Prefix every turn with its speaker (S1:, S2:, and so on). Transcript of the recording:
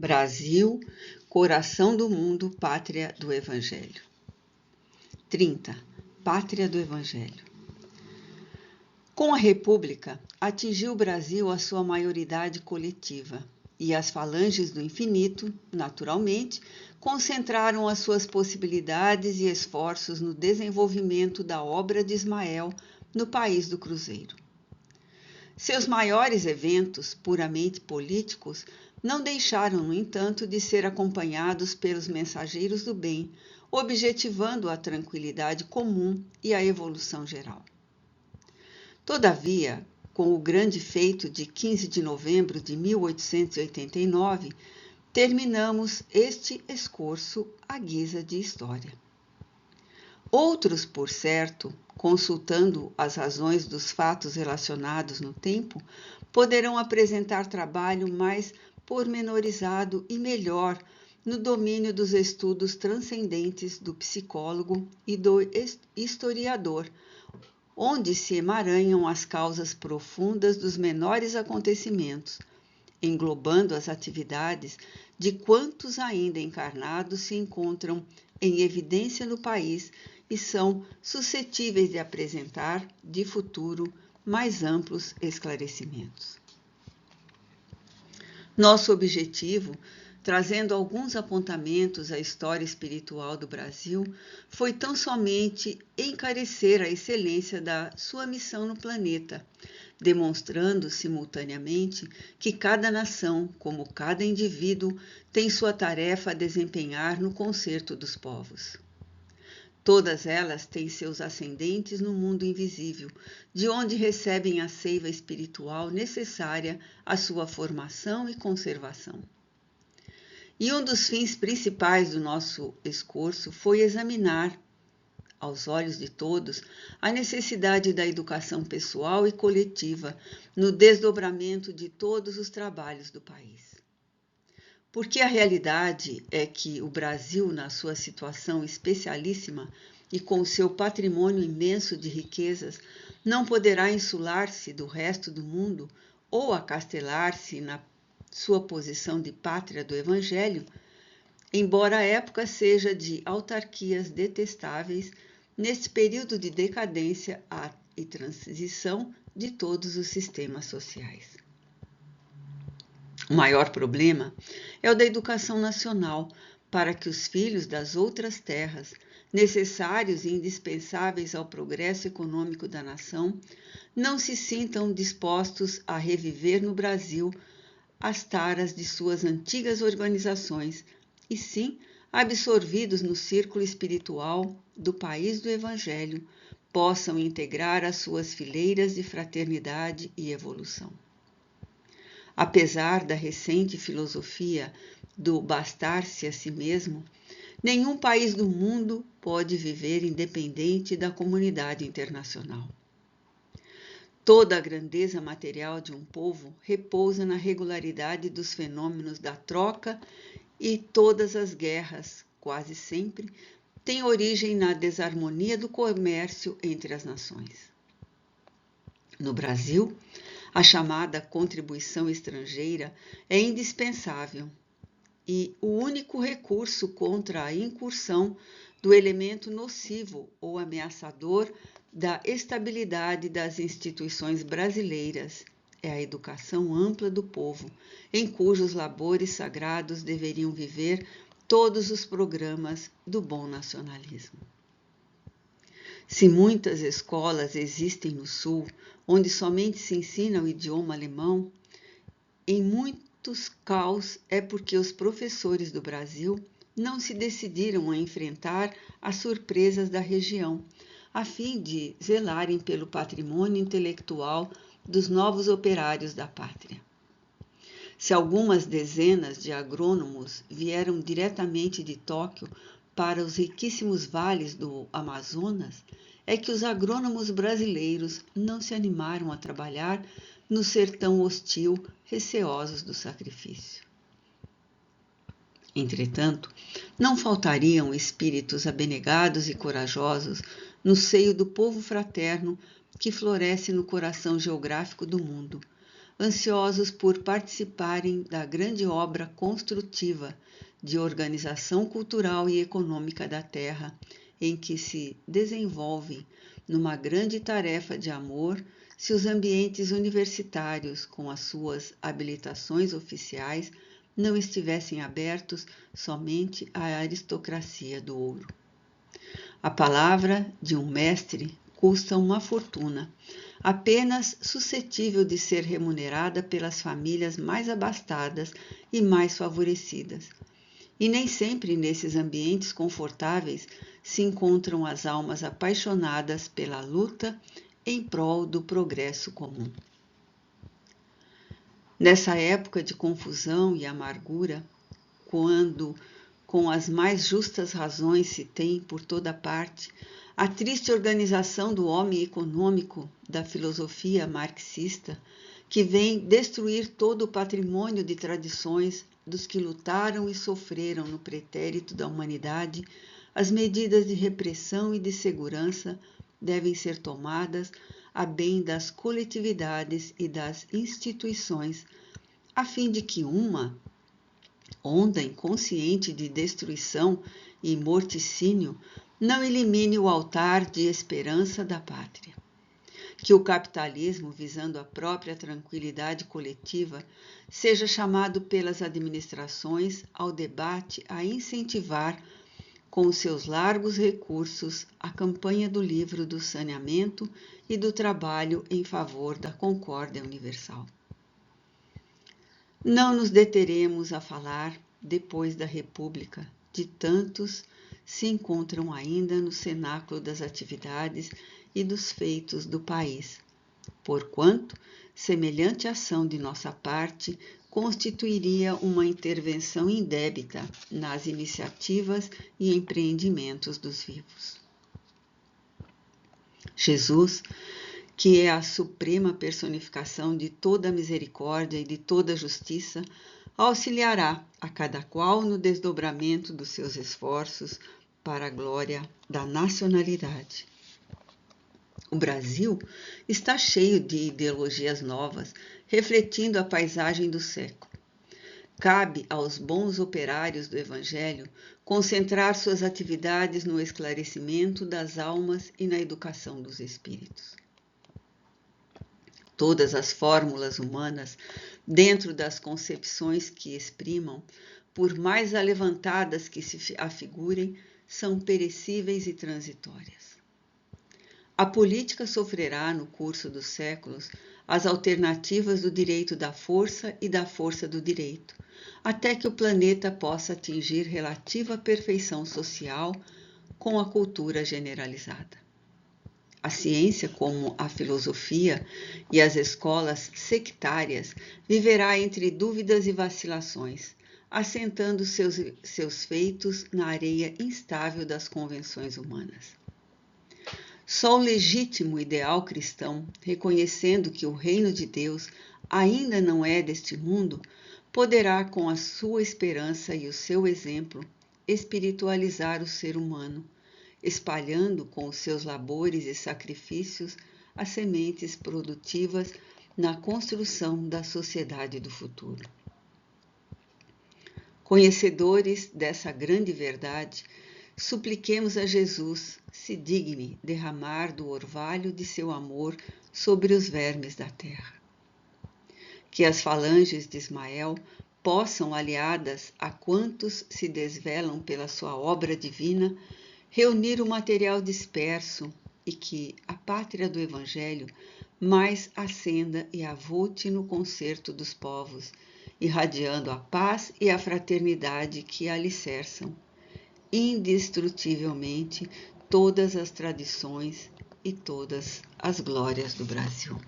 S1: Brasil, coração do mundo, pátria do Evangelho. 30. Pátria do Evangelho. Com a República, atingiu o Brasil a sua maioridade coletiva, e as falanges do infinito, naturalmente, concentraram as suas possibilidades e esforços no desenvolvimento da obra de Ismael no país do Cruzeiro. Seus maiores eventos, puramente políticos, não deixaram, no entanto, de ser acompanhados pelos mensageiros do bem, objetivando a tranquilidade comum e a evolução geral. Todavia, com o grande feito de 15 de novembro de 1889, terminamos este escorço à guisa de história. Outros, por certo, consultando as razões dos fatos relacionados no tempo, poderão apresentar trabalho mais pormenorizado e melhor no domínio dos estudos transcendentes do psicólogo e do historiador, onde se emaranham as causas profundas dos menores acontecimentos, englobando as atividades de quantos ainda encarnados se encontram em evidência no país e são suscetíveis de apresentar, de futuro, mais amplos esclarecimentos. Nosso objetivo, trazendo alguns apontamentos à história espiritual do Brasil, foi tão somente encarecer a excelência da sua missão no planeta, demonstrando simultaneamente que cada nação, como cada indivíduo, tem sua tarefa a desempenhar no concerto dos povos. Todas elas têm seus ascendentes no mundo invisível, de onde recebem a seiva espiritual necessária à sua formação e conservação. E um dos fins principais do nosso esforço foi examinar, aos olhos de todos, a necessidade da educação pessoal e coletiva no desdobramento de todos os trabalhos do país. Porque a realidade é que o Brasil, na sua situação especialíssima e com seu patrimônio imenso de riquezas, não poderá insular-se do resto do mundo ou acastelar-se na sua posição de pátria do Evangelho, embora a época seja de autarquias detestáveis, neste período de decadência e transição de todos os sistemas sociais. O maior problema é o da educação nacional, para que os filhos das outras terras, necessários e indispensáveis ao progresso econômico da nação, não se sintam dispostos a reviver no Brasil as taras de suas antigas organizações, e sim, absorvidos no círculo espiritual do país do Evangelho, possam integrar as suas fileiras de fraternidade e evolução. Apesar da recente filosofia do bastar-se a si mesmo, nenhum país do mundo pode viver independente da comunidade internacional. Toda a grandeza material de um povo repousa na regularidade dos fenômenos da troca e todas as guerras, quase sempre, têm origem na desarmonia do comércio entre as nações. No Brasil, a chamada contribuição estrangeira é indispensável e o único recurso contra a incursão do elemento nocivo ou ameaçador da estabilidade das instituições brasileiras é a educação ampla do povo, em cujos labores sagrados deveriam viver todos os programas do bom nacionalismo. Se muitas escolas existem no Sul, onde somente se ensina o idioma alemão, em muitos casos é porque os professores do Brasil não se decidiram a enfrentar as surpresas da região, a fim de zelarem pelo patrimônio intelectual dos novos operários da pátria. Se algumas dezenas de agrônomos vieram diretamente de Tóquio para os riquíssimos vales do Amazonas, é que os agrônomos brasileiros não se animaram a trabalhar no sertão hostil, receosos do sacrifício. Entretanto, não faltariam espíritos abnegados e corajosos no seio do povo fraterno que floresce no coração geográfico do mundo, ansiosos por participarem da grande obra construtiva de organização cultural e econômica da Terra, em que se desenvolve numa grande tarefa de amor, se os ambientes universitários, com as suas habilitações oficiais, não estivessem abertos somente à aristocracia do ouro. A palavra de um mestre custa uma fortuna, apenas suscetível de ser remunerada pelas famílias mais abastadas e mais favorecidas. E nem sempre nesses ambientes confortáveis se encontram as almas apaixonadas pela luta em prol do progresso comum. Nessa época de confusão e amargura, quando com as mais justas razões se tem por toda parte a triste organização do homem econômico da filosofia marxista, que vem destruir todo o patrimônio de tradições dos que lutaram e sofreram no pretérito da humanidade, as medidas de repressão e de segurança devem ser tomadas a bem das coletividades e das instituições, a fim de que uma onda inconsciente de destruição e morticínio não elimine o altar de esperança da pátria. Que o capitalismo, visando a própria tranquilidade coletiva, seja chamado pelas administrações ao debate a incentivar, com os seus largos recursos, a campanha do livro do saneamento e do trabalho em favor da concórdia universal. Não nos deteremos a falar, depois da República, de tantos se encontram ainda no cenáculo das atividades e dos feitos do país, porquanto semelhante ação de nossa parte constituiria uma intervenção indébita nas iniciativas e empreendimentos dos vivos. Jesus, que é a suprema personificação de toda a misericórdia e de toda a justiça, auxiliará a cada qual no desdobramento dos seus esforços para a glória da nacionalidade. O Brasil está cheio de ideologias novas, refletindo a paisagem do século. Cabe aos bons operários do Evangelho concentrar suas atividades no esclarecimento das almas e na educação dos espíritos. Todas as fórmulas humanas, dentro das concepções que exprimam, por mais alevantadas que se afigurem, são perecíveis e transitórias. A política sofrerá, no curso dos séculos, as alternativas do direito da força e da força do direito, até que o planeta possa atingir relativa perfeição social com a cultura generalizada. A ciência, como a filosofia e as escolas sectárias, viverá entre dúvidas e vacilações, assentando seus feitos na areia instável das convenções humanas. Só o legítimo ideal cristão, reconhecendo que o reino de Deus ainda não é deste mundo, poderá, com a sua esperança e o seu exemplo, espiritualizar o ser humano, espalhando com os seus labores e sacrifícios as sementes produtivas na construção da sociedade do futuro. Conhecedores dessa grande verdade, supliquemos a Jesus se digne derramar do orvalho de seu amor sobre os vermes da terra. Que as falanges de Ismael possam, aliadas a quantos se desvelam pela sua obra divina, reunir o material disperso e que a pátria do Evangelho mais ascenda e avolte no concerto dos povos, irradiando a paz e a fraternidade que alicerçam indestrutivelmente todas as tradições e todas as glórias do Brasil.